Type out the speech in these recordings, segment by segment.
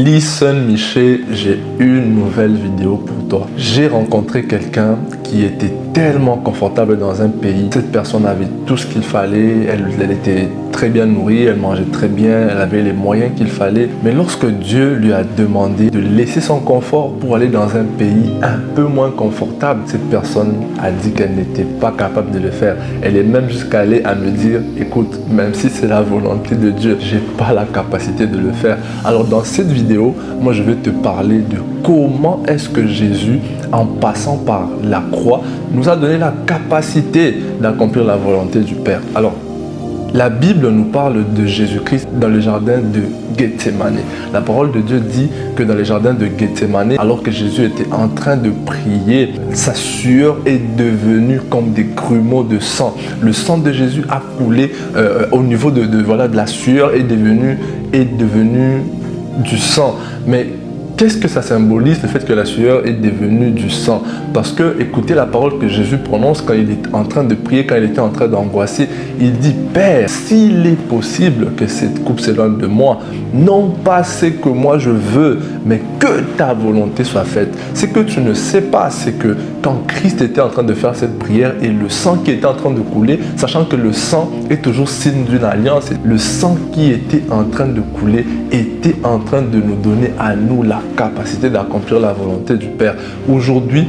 Listen Miché, j'ai une nouvelle vidéo pour toi. J'ai rencontré quelqu'un qui était tellement confortable dans un pays. Cette personne avait tout ce qu'il fallait, elle était très bien nourrie, elle mangeait très bien, elle avait les moyens qu'il fallait. Mais lorsque Dieu lui a demandé de laisser son confort pour aller dans un pays un peu moins confortable, cette personne a dit qu'elle n'était pas capable de le faire. Elle est même jusqu'à aller à me dire, écoute, même si c'est la volonté de Dieu, j'ai pas la capacité de le faire. Alors dans cette vidéo, moi je vais te parler de comment est-ce que Jésus, en passant par la croix, nous a donné la capacité d'accomplir la volonté du Père. Alors, la Bible nous parle de Jésus-Christ dans le jardin de Gethsémane. La parole de Dieu dit que dans le jardin de Gethsémane, alors que Jésus était en train de prier, sa sueur est devenue comme des grumeaux de sang. Le sang de Jésus a coulé au niveau de la sueur est devenu du sang. Mais qu'est-ce que ça symbolise, le fait que la sueur est devenue du sang? Parce que, écoutez la parole que Jésus prononce quand il est en train de prier, quand il était en train d'angoisser. Il dit, Père, s'il est possible que cette coupe s'éloigne de moi, non pas ce que moi je veux, mais que ta volonté soit faite. Ce que tu ne sais pas, c'est que quand Christ était en train de faire cette prière et le sang qui était en train de couler, sachant que le sang est toujours signe d'une alliance, le sang qui était en train de couler était en train de nous donner à nous la capacité d'accomplir la volonté du Père. Aujourd'hui,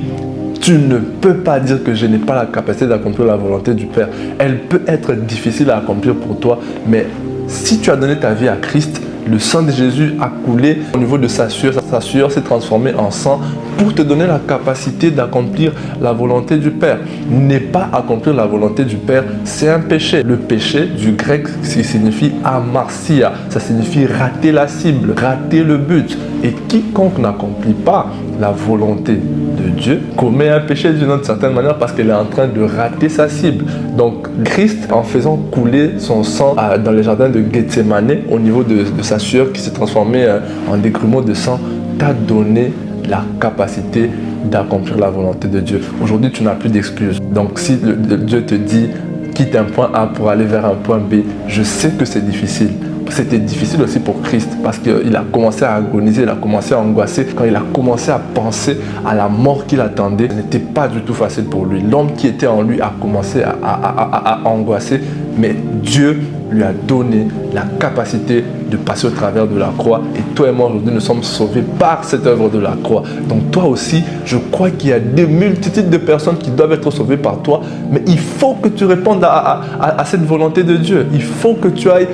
tu ne peux pas dire que je n'ai pas la capacité d'accomplir la volonté du Père. Elle peut être difficile à accomplir pour toi, mais si tu as donné ta vie à Christ, le sang de Jésus a coulé au niveau de sa sueur s'est transformée en sang pour te donner la capacité d'accomplir la volonté du Père. Ne pas accomplir la volonté du Père, c'est un péché. Le péché du grec, qui signifie amarsia, ça signifie rater la cible, rater le but. Et quiconque n'accomplit pas la volonté de Dieu commet un péché d'une certaine manière parce qu'elle est en train de rater sa cible. Donc Christ, en faisant couler son sang dans le jardin de Gethsémane, au niveau de sa sueur qui s'est transformée en des grumeaux de sang, t'a donné la capacité d'accomplir la volonté de Dieu. Aujourd'hui, tu n'as plus d'excuses. Donc si Dieu te dit quitte un point A pour aller vers un point B, je sais que c'est difficile. C'était difficile aussi pour Christ parce qu'il a commencé à agoniser, il a commencé à angoisser. Quand il a commencé à penser à la mort qu'il attendait, ce n'était pas du tout facile pour lui. L'homme qui était en lui a commencé à angoisser, mais Dieu lui a donné la capacité de passer au travers de la croix. Et toi et moi, aujourd'hui, nous sommes sauvés par cette œuvre de la croix. Donc toi aussi, je crois qu'il y a des multitudes de personnes qui doivent être sauvées par toi. Mais il faut que tu répondes à cette volonté de Dieu. Il faut que tu ailles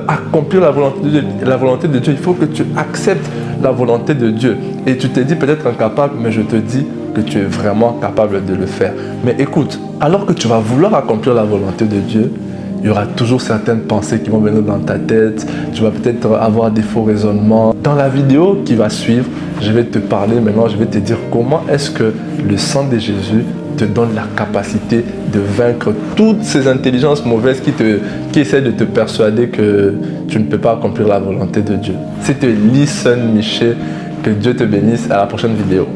accomplir la volonté de Dieu. Il faut que tu acceptes la volonté de Dieu. Et tu te dis peut-être incapable, mais je te dis que tu es vraiment capable de le faire. Mais écoute, alors que tu vas vouloir accomplir la volonté de Dieu, il y aura toujours certaines pensées qui vont venir dans ta tête. Tu vas peut-être avoir des faux raisonnements. Dans la vidéo qui va suivre, je vais te parler maintenant, je vais te dire comment est-ce que le sang de Jésus te donne la capacité de vaincre toutes ces intelligences mauvaises qui essaient de te persuader que tu ne peux pas accomplir la volonté de Dieu. C'était Listen Miché. Que Dieu te bénisse. À la prochaine vidéo.